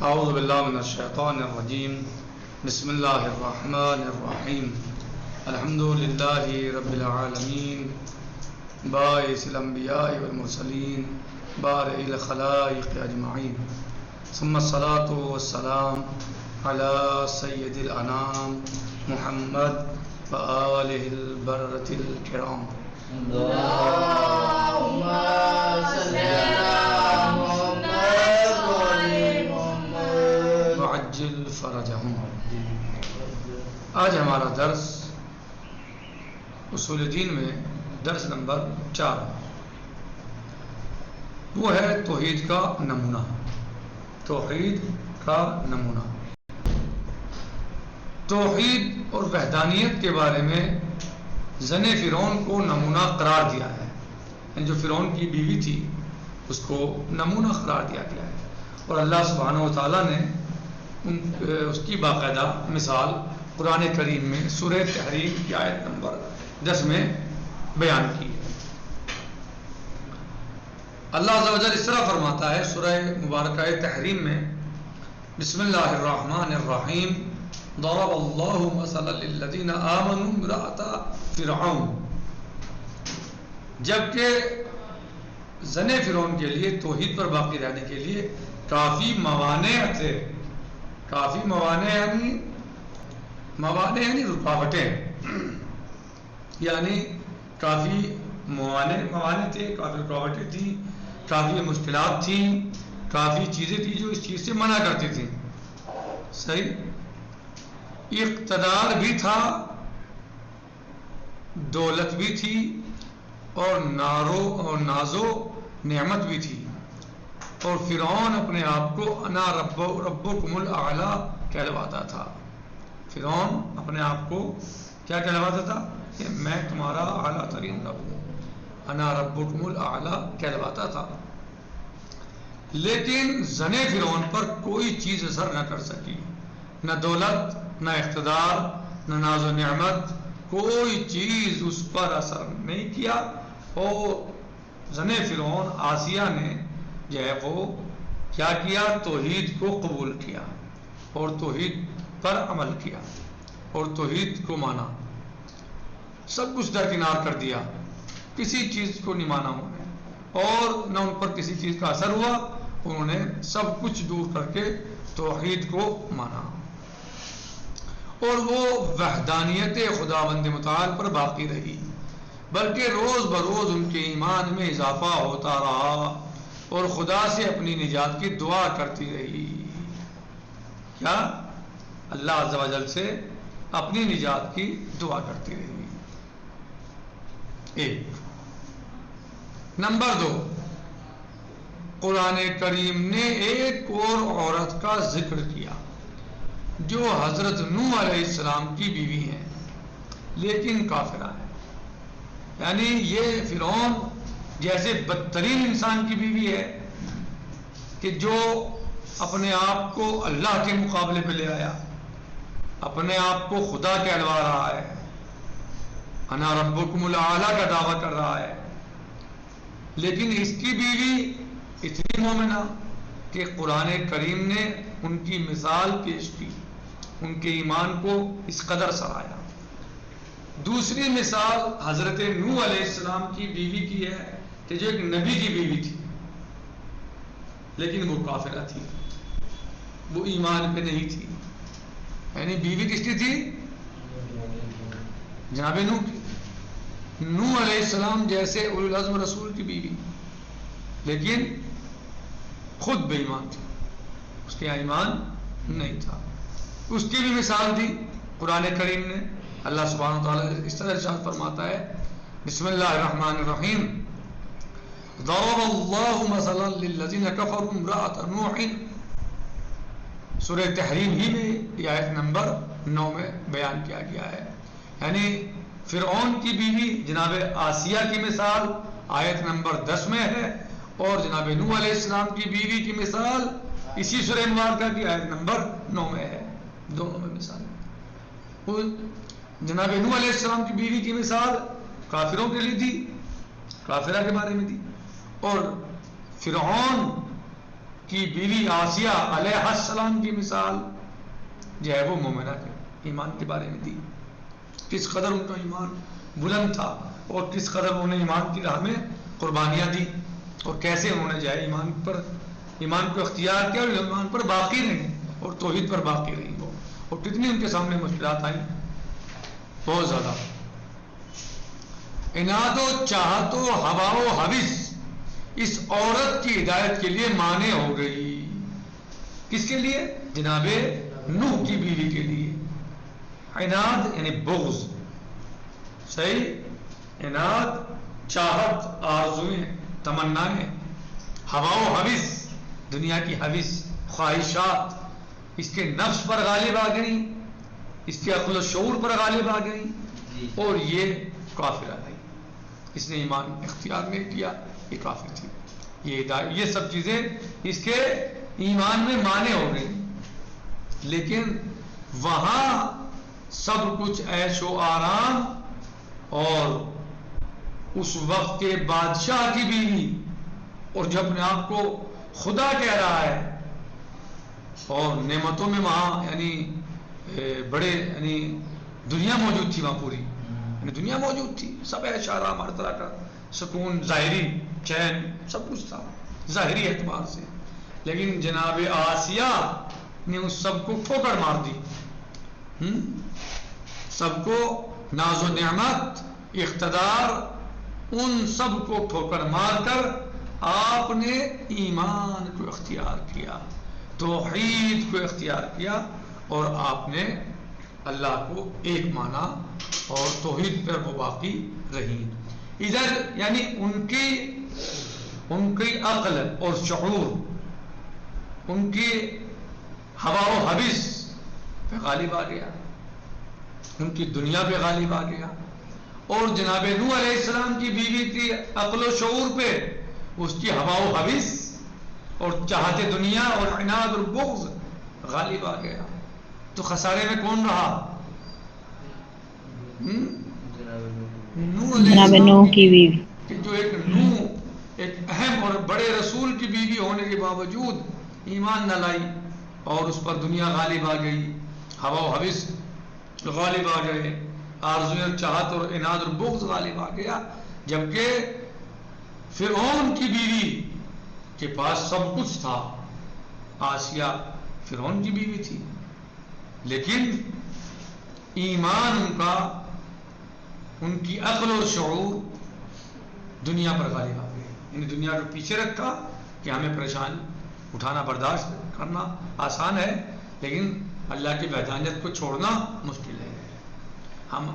اعوذ باللہ من الشیطان الرجیم بسم اللہ الرحمن الرحیم الحمد للہ رب العالمین باعث الانبیاء والمرسلین بارئ الخلائق اجمعین ثم الصلاة والسلام علی سید الانام محمد وآلہ البررة الکرام اللہم صلی علی محمد وعجل فرجہم۔ آج ہمارا درس اصول دین میں درس نمبر 4 وہ ہے توحید کا نمونہ۔ توحید کا نمونہ، توحید اور وحدانیت کے بارے میں زن فرعون کو نمونہ قرار دیا ہے، یعنی جو فرعون کی بیوی تھی اس کو نمونہ قرار دیا گیا ہے، اور اللہ سبحانہ و تعالیٰ نے اس کی باقاعدہ مثال قرآن کریم میں سورہ تحریم کی آیت نمبر 10 میں بیان کی ہے۔ اللہ عز و جل اس طرح فرماتا ہے سورہ مبارکہ تحریم میں، بسم اللہ الرحمن الرحیم، ضرب اللہ مثلا للذین آمنوا امرأة فرعون۔ جبکہ زن فرعون کے لیے توحید پر باقی رہنے کے لیے کافی موانع تھے، کافی موانع یعنی رکاوٹیں، یعنی کافی موانع تھے، کافی رکاوٹیں تھیں، کافی مشکلات تھیں، کافی چیزیں تھیں جو اس چیز سے منع کرتی تھیں۔ صحیح، اقتدار بھی تھا، دولت بھی تھی، اور نازو نعمت بھی تھی، اور فرعون اپنے آپ کو انا ربکم الاعلی کہلواتا تھا۔ فرعون اپنے آپ کو کیا کہلواتا تھا؟ کہ میں تمہارا اعلیٰ ترین رب ہوں، انا ربکم الاعلی کہلواتا تھا۔ لیکن زن فرعون پر کوئی چیز اثر نہ کر سکی، نہ دولت، نہ اقتدار، نہ ناز و نعمت، کوئی چیز اس پر اثر نہیں کیا، اور زن فرعون آسیہ نے جو ہے وہ کیا کیا؟ توحید کو قبول کیا، اور توحید پر عمل کیا، اور توحید کو مانا، سب کچھ درکنار کر دیا، کسی چیز کو نہیں مانا انہوں نے، اور نہ ان پر کسی چیز کا اثر ہوا، انہوں نے سب کچھ دور کر کے توحید کو مانا، اور وہ وحدانیت خداوند متعال پر باقی رہی، بلکہ روز بروز ان کے ایمان میں اضافہ ہوتا رہا، اور خدا سے اپنی نجات کی دعا کرتی رہی۔ کیا؟ اللہ عز و جل سے اپنی نجات کی دعا کرتی رہی۔ ایک نمبر 2، قرآن کریم نے ایک اور عورت کا ذکر کیا جو حضرت نوح علیہ السلام کی بیوی ہے، لیکن کافرہ ہے۔ یعنی یہ فرعون جیسے بدترین انسان کی بیوی ہے کہ جو اپنے آپ کو اللہ کے مقابلے پہ لے آیا، اپنے آپ کو خدا کہلوا رہا ہے، انا ربکم الاعلی کا دعویٰ کر رہا ہے، لیکن اس کی بیوی اتنی مومنہ کہ قرآن کریم نے ان کی مثال پیش کی، ان کے ایمان کو اس قدر سرایا۔ دوسری مثال حضرت نوح علیہ السلام کی بیوی کی ہے کہ جو ایک نبی کی بیوی تھی، لیکن وہ کافرہ تھی، وہ ایمان پہ نہیں تھی۔ یعنی بیوی کس کی تھی؟ جناب نوح کی، نوح علیہ السلام جیسے اولو العزم رسول کی بیوی، لیکن خود بے ایمان تھی، اس کے ایمان نہیں تھا۔ اس کی بھی مثال دی قرآن کریم نے۔ اللہ سبحانہ وتعالیٰ اس طرح ارشاد فرماتا ہے، بسم اللہ الرحمن الرحیم، ضرب اللہ مثلا للذین کفروا امرأة نوح، سورہ تحریم ہی میں یہ آیت نمبر 9 میں بیان کیا گیا ہے۔ یعنی فرعون کی بیوی جناب آسیہ کی مثال آیت نمبر 10 میں ہے، اور جناب نوح علیہ السلام کی بیوی کی مثال اسی سورہ مبارکہ کی آیت نمبر 9 میں ہے۔ دونوں میں مثال ہے۔ جناب نوح علیہ السلام کی بیوی کی مثال کافروں کے لیے دی، کافرہ کے بارے میں دی، اور فرعون کی بیوی آسیہ علیہ السلام کی مثال جو ہے وہ مومنہ کے ایمان کے بارے میں دی. کس قدر ان کا ایمان بلند تھا اور کس قدر انہوں نے ایمان کی راہ میں قربانیاں دی اور کیسے انہوں نے جو ہے ایمان کو اختیار کیا اور ایمان پر باقی رہی اور توحید پر باقی رہی وہ. اور کتنی ان کے سامنے مشکلات آئیں، بہت زیادہ. عناد و چاہت و ہوا و حوث اس عورت کی ہدایت کے لیے مانع ہو گئی. کس کے لیے؟ جناب نوح کی بیوی کے لیے. عناد یعنی بغض، صحیح، عناد چاہت، آرزویں، تمنائیں، ہوا و حوث دنیا کی حوث، خواہشات اس کے نفس پر غالب آ گئی، اس کے عقل و شعور پر غالب آ گئی اور یہ کافر آ گئی. اس نے ایمان اختیار نہیں کیا، یہ کافر تھی. یہ سب چیزیں اس کے ایمان میں مانع ہو گئی. لیکن وہاں سب کچھ عیش و آرام اور اس وقت کے بادشاہ کی بیوی اور جو اپنے آپ کو خدا کہہ رہا ہے اور نعمتوں میں وہاں یعنی بڑے یعنی دنیا موجود تھی وہاں پوری، یعنی دنیا موجود تھی، سب عیش آرام، ہر طرح کا سکون، ظاہری چین، سب کچھ تھا ظاہری اعتبار سے. لیکن جناب آسیہ نے اس سب کو ٹھوکر مار دی. سب کو ناز و نعمت، اقتدار، ان سب کو ٹھوکر مار کر آپ نے ایمان کو اختیار کیا، توحید کو اختیار کیا اور آپ نے اللہ کو ایک مانا اور توحید پر وہ باقی رہی. ادھر یعنی ان کی عقل اور شعور، ان کی ہوا و حوث پہ غالب آ گیا، ان کی دنیا پہ غالب آ گیا. اور جناب نوح علیہ السلام کی بیوی کی عقل و شعور پہ اس کی ہوا و حوث اور چاہت دنیا اور عناد اور بغض غالب آ گیا. تو خسارے میں کون رہا؟ جناب نوح کی بیوی، کہ جو ایک نوح ایک اہم اور بڑے رسول کی بیوی ہونے کے باوجود ایمان نہ لائی اور اس پر دنیا غالب آ گئی، ہوا و حوث غالب آ گئے، آرزویں اور چاہت اور عناد اور بغض غالب آ گیا. جبکہ فرعون کی بیوی کے پاس سب کچھ تھا، آسیہ فرعون کی بیوی تھی، لیکن ایمان ان کا، ان کی عقل اور شعور دنیا پر غالب آ گئے. یعنی دنیا کو پیچھے رکھا کہ ہمیں پریشان اٹھانا برداشت کرنا آسان ہے، لیکن اللہ کی وحدانیت کو چھوڑنا مشکل ہے. ہم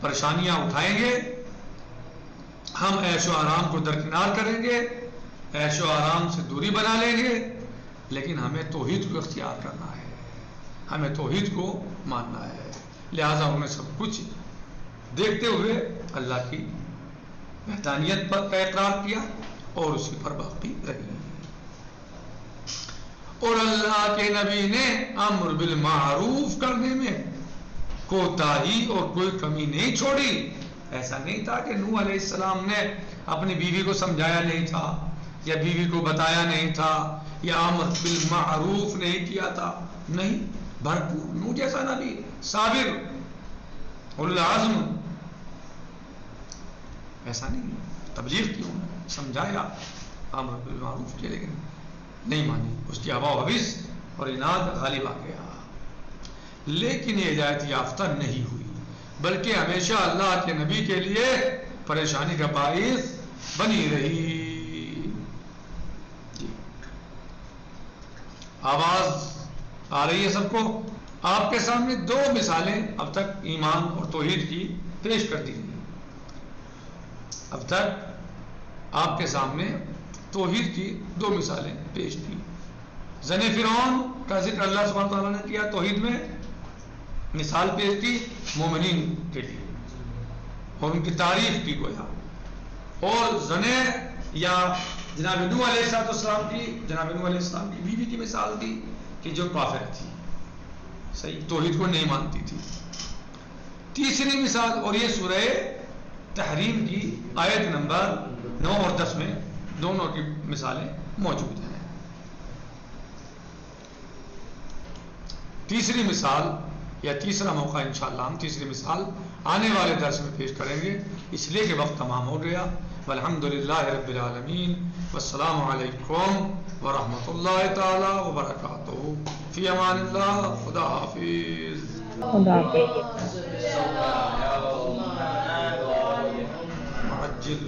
پریشانیاں اٹھائیں گے، ہم عیش و آرام کو درکنار کریں گے، عیش و آرام سے دوری بنا لیں گے، لیکن ہمیں توحید کو اختیار کرنا ہے، ہمیں توحید کو ماننا ہے. لہذا انہوں نے سب کچھ دیکھتے ہوئے اللہ کی وحدانیت پر اقرار کیا اور اسی پر باقی رہی. اور اللہ کے نبی نے امر بالمعروف کرنے میں کوتاہی اور کوئی کمی نہیں چھوڑی. ایسا نہیں تھا کہ نوح علیہ السلام نے اپنی بیوی کو سمجھایا نہیں تھا یا بیوی کو بتایا نہیں تھا یا امر بالمعروف نہیں کیا تھا. نہیں، بھرپور نوح جیسا نبی، صابر، العزم، ایسا نہیں. تبلیغ کی، سمجھایا، امر بالمعروف کیا، لیکن نہیں مانی. اس کی ہوا و حوث اور عناد غالب آ گیا. لیکن یہ ہدایت یافتہ نہیں ہوئی، بلکہ ہمیشہ اللہ کے نبی کے لیے پریشانی کا باعث بنی رہی. جی، آواز آ رہی ہے سب کو؟ آپ کے سامنے دو مثالیں اب تک ایمان اور توحید کی پیش کر دی گئی. اب تک آپ کے سامنے توحید کی دو مثالیں پیش کی. زن فرعون کا ذکر اللہ سبحانہ تعالیٰ نے کیا، توحید میں مثال پیش کی مومنین کے لیے اور ان کی تعریف کی گویا. اور زنے یا جناب نوح علیہ السلام کی بیوی کی مثال دی کہ جو کافر تھی، صحیح، توحید کو نہیں مانتی تھی. تیسری مثال، اور یہ سورہ تحریم کی آیت نمبر 9 اور 10 میں دونوں کی مثالیں موجود ہیں. تیسری مثال یا تیسرا موقع انشاءاللہ ہم تیسری مثال آنے والے درس میں پیش کریں گے، اس لیے کہ وقت تمام ہو گیا. والحمدللہ رب العالمین، والسلام علیکم ورحمۃ اللہ تعالی وبرکاتہ. فی امان اللہ. خدا حافظ. خدا حافظ. عجل